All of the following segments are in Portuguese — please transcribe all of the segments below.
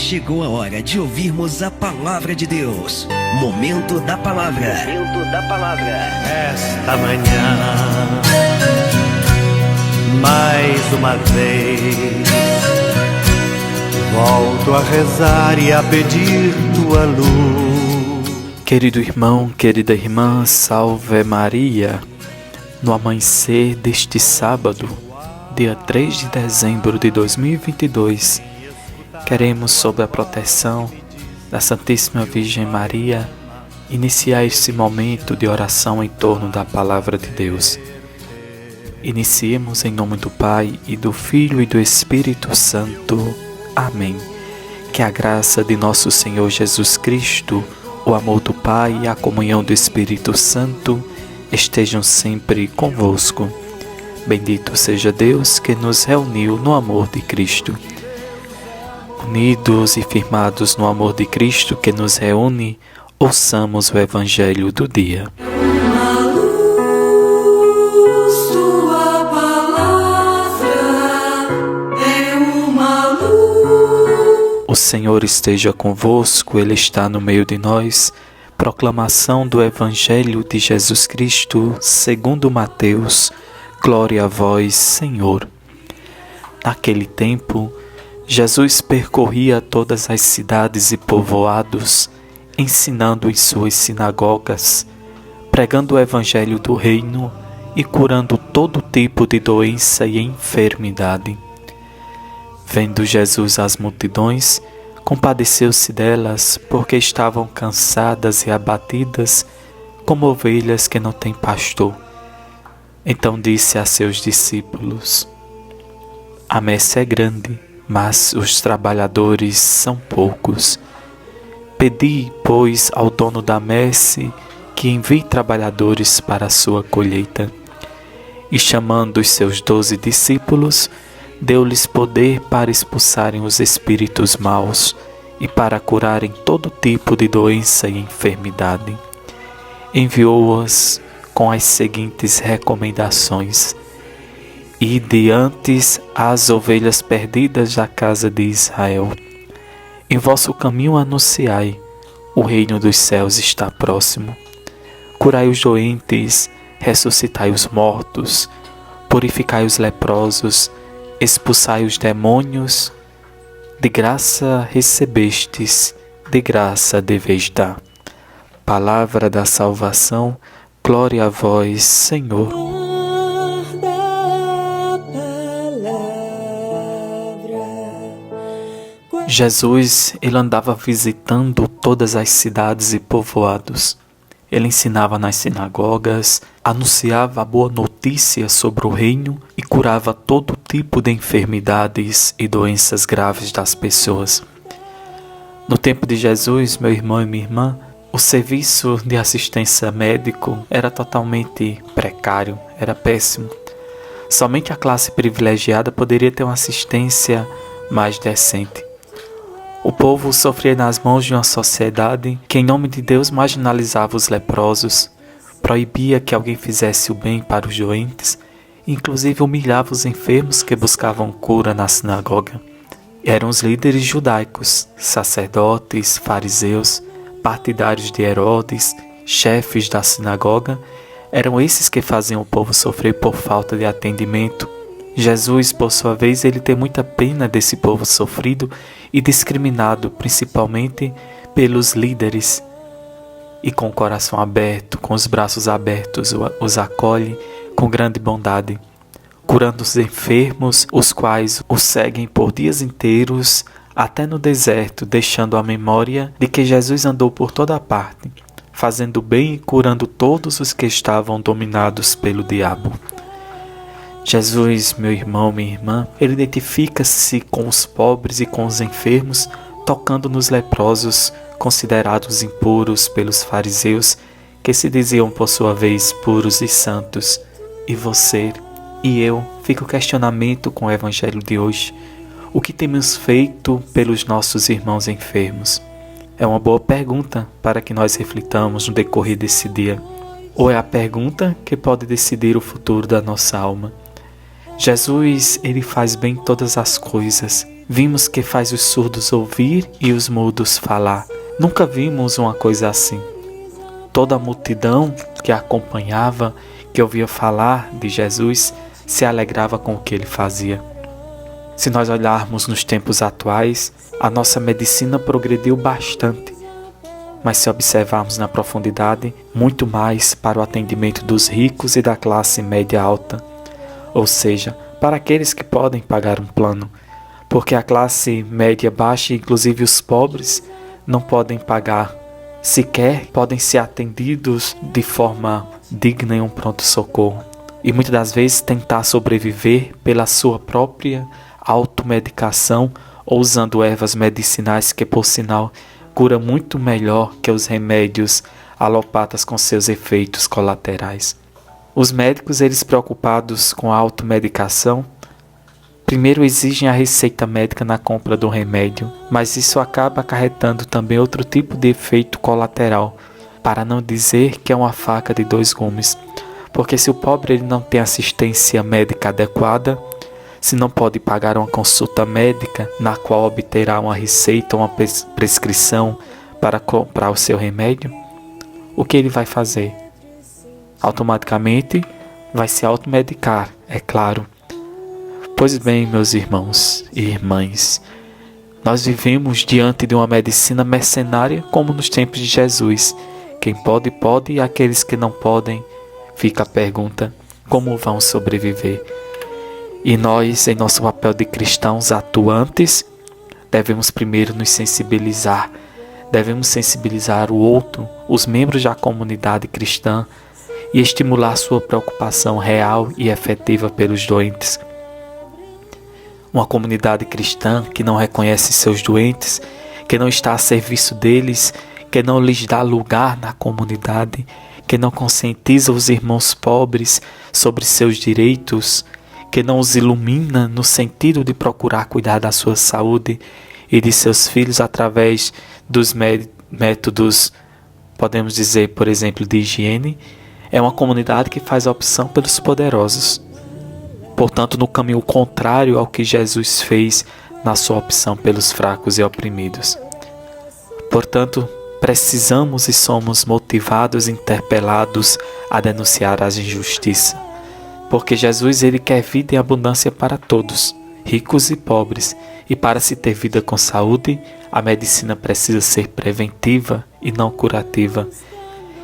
chegou a hora de ouvirmos a palavra de Deus. Momento da palavra. Momento da palavra. Esta manhã, mais uma vez, volto a rezar e a pedir tua luz. Querido irmão, querida irmã, salve Maria. No amanhecer deste sábado, dia 3 de dezembro de 2022, queremos, sob a proteção da Santíssima Virgem Maria, iniciar esse momento de oração em torno da Palavra de Deus. Iniciemos em nome do Pai, e do Filho e do Espírito Santo. Amém. Que a graça de nosso Senhor Jesus Cristo, o amor do Pai e a comunhão do Espírito Santo estejam sempre convosco. Bendito seja Deus que nos reuniu no amor de Cristo. Unidos e firmados no amor de Cristo que nos reúne, ouçamos o Evangelho do dia. Uma luz, tua palavra é uma luz. O Senhor esteja convosco, Ele está no meio de nós. Proclamação do Evangelho de Jesus Cristo, segundo Mateus. Glória a vós, Senhor. Naquele tempo, Jesus percorria todas as cidades e povoados, ensinando em suas sinagogas, pregando o Evangelho do Reino e curando todo tipo de doença e enfermidade. Vendo Jesus as multidões, compadeceu-se delas, porque estavam cansadas e abatidas, como ovelhas que não têm pastor. Então disse a seus discípulos: A messe é grande, mas os trabalhadores são poucos. Pedi, pois, ao dono da messe que envie trabalhadores para a sua colheita. E chamando os seus 12 discípulos, deu-lhes poder para expulsarem os espíritos maus e para curarem todo tipo de doença e enfermidade. Enviou-os com as seguintes recomendações: Ide antes às ovelhas perdidas da casa de Israel. Em vosso caminho anunciai: o reino dos céus está próximo. Curai os doentes, ressuscitai os mortos, purificai os leprosos, expulsai os demônios. De graça recebestes, de graça deveis dar. Palavra da salvação, glória a vós, Senhor. Jesus, ele andava visitando todas as cidades e povoados. Ele ensinava nas sinagogas, anunciava a boa notícia sobre o reino e curava todo tipo de enfermidades e doenças graves das pessoas. No tempo de Jesus, meu irmão e minha irmã, o serviço de assistência médico era totalmente precário, era péssimo. Somente a classe privilegiada poderia ter uma assistência mais decente. O povo sofria nas mãos de uma sociedade que, em nome de Deus, marginalizava os leprosos, proibia que alguém fizesse o bem para os doentes, e inclusive humilhava os enfermos que buscavam cura na sinagoga. Eram os líderes judaicos, sacerdotes, fariseus, partidários de Herodes, chefes da sinagoga, eram esses que faziam o povo sofrer por falta de atendimento. Jesus, por sua vez, ele tem muita pena desse povo sofrido e discriminado, principalmente pelos líderes. E com o coração aberto, com os braços abertos, os acolhe com grande bondade, curando os enfermos, os quais o seguem por dias inteiros, até no deserto, deixando a memória de que Jesus andou por toda parte, fazendo bem e curando todos os que estavam dominados pelo diabo. Jesus, meu irmão, minha irmã, ele identifica-se com os pobres e com os enfermos, tocando nos leprosos, considerados impuros pelos fariseus, que se diziam por sua vez puros e santos. E você e eu, fica o questionamento com o Evangelho de hoje. O que temos feito pelos nossos irmãos enfermos? É uma boa pergunta para que nós reflitamos no decorrer desse dia. Ou é a pergunta que pode decidir o futuro da nossa alma? Jesus, ele faz bem todas as coisas. Vimos que faz os surdos ouvir e os mudos falar. Nunca vimos uma coisa assim. Toda a multidão que acompanhava, que ouvia falar de Jesus, se alegrava com o que ele fazia. Se nós olharmos nos tempos atuais, a nossa medicina progrediu bastante. Mas se observarmos na profundidade, muito mais para o atendimento dos ricos e da classe média alta. Ou seja, para aqueles que podem pagar um plano. Porque a classe média baixa, inclusive os pobres, não podem pagar. Sequer podem ser atendidos de forma digna em um pronto-socorro. E muitas das vezes tentar sobreviver pela sua própria automedicação ou usando ervas medicinais que, por sinal, cura muito melhor que os remédios alopatas com seus efeitos colaterais. Os médicos, eles preocupados com a automedicação, primeiro exigem a receita médica na compra do remédio, mas isso acaba acarretando também outro tipo de efeito colateral, para não dizer que é uma faca de dois gumes. Porque se o pobre ele não tem assistência médica adequada, se não pode pagar uma consulta médica na qual obterá uma receita ou uma prescrição para comprar o seu remédio, o que ele vai fazer? Automaticamente vai se automedicar, é claro. Pois bem, meus irmãos e irmãs, nós vivemos diante de uma medicina mercenária como nos tempos de Jesus. Quem pode, pode, e aqueles que não podem, fica a pergunta, como vão sobreviver? E nós, em nosso papel de cristãos atuantes, devemos primeiro nos sensibilizar. Devemos sensibilizar o outro, os membros da comunidade cristã, e estimular sua preocupação real e efetiva pelos doentes. Uma comunidade cristã que não reconhece seus doentes, que não está a serviço deles, que não lhes dá lugar na comunidade, que não conscientiza os irmãos pobres sobre seus direitos, que não os ilumina no sentido de procurar cuidar da sua saúde e de seus filhos através dos métodos, podemos dizer, por exemplo, de higiene, é uma comunidade que faz a opção pelos poderosos. Portanto, no caminho contrário ao que Jesus fez na sua opção pelos fracos e oprimidos. Portanto, precisamos e somos motivados e interpelados a denunciar as injustiças. Porque Jesus ele quer vida em abundância para todos, ricos e pobres. E para se ter vida com saúde, a medicina precisa ser preventiva e não curativa,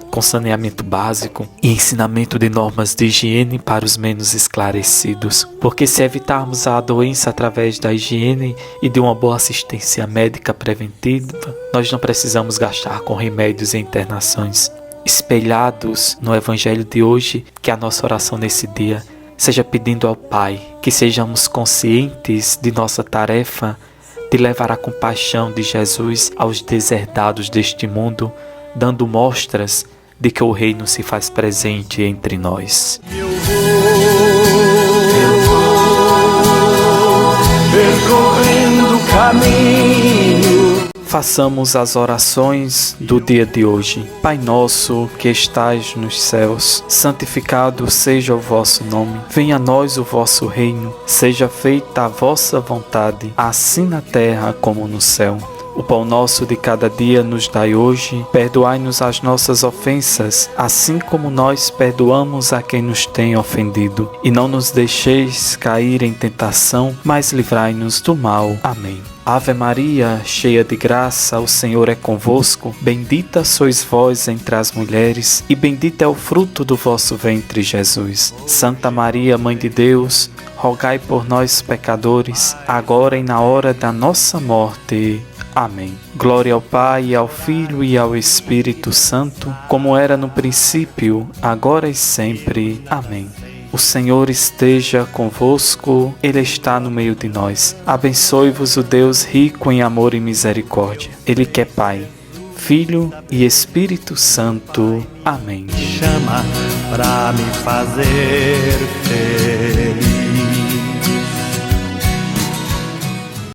com saneamento básico e ensinamento de normas de higiene para os menos esclarecidos. Porque se evitarmos a doença através da higiene e de uma boa assistência médica preventiva, nós não precisamos gastar com remédios e internações. Espelhados no Evangelho de hoje, que a nossa oração nesse dia seja pedindo ao Pai que sejamos conscientes de nossa tarefa de levar a compaixão de Jesus aos deserdados deste mundo, dando mostras de que o reino se faz presente entre nós. Eu vou percorrendo o caminho. Façamos as orações do dia de hoje. Pai nosso que estais nos céus, santificado seja o vosso nome. Venha a nós o vosso reino. Seja feita a vossa vontade, assim na terra como no céu. O pão nosso de cada dia nos dai hoje. Perdoai-nos as nossas ofensas, assim como nós perdoamos a quem nos tem ofendido. E não nos deixeis cair em tentação, mas livrai-nos do mal. Amém. Ave Maria, cheia de graça, o Senhor é convosco. Bendita sois vós entre as mulheres, e bendito é o fruto do vosso ventre, Jesus. Santa Maria, Mãe de Deus, rogai por nós, pecadores, agora e na hora da nossa morte. Amém. Glória ao Pai, ao Filho e ao Espírito Santo, como era no princípio, agora e sempre. Amém. O Senhor esteja convosco, Ele está no meio de nós. Abençoe-vos o Deus rico em amor e misericórdia. Ele que é Pai, Filho e Espírito Santo. Amém. Chama pra me fazer feliz.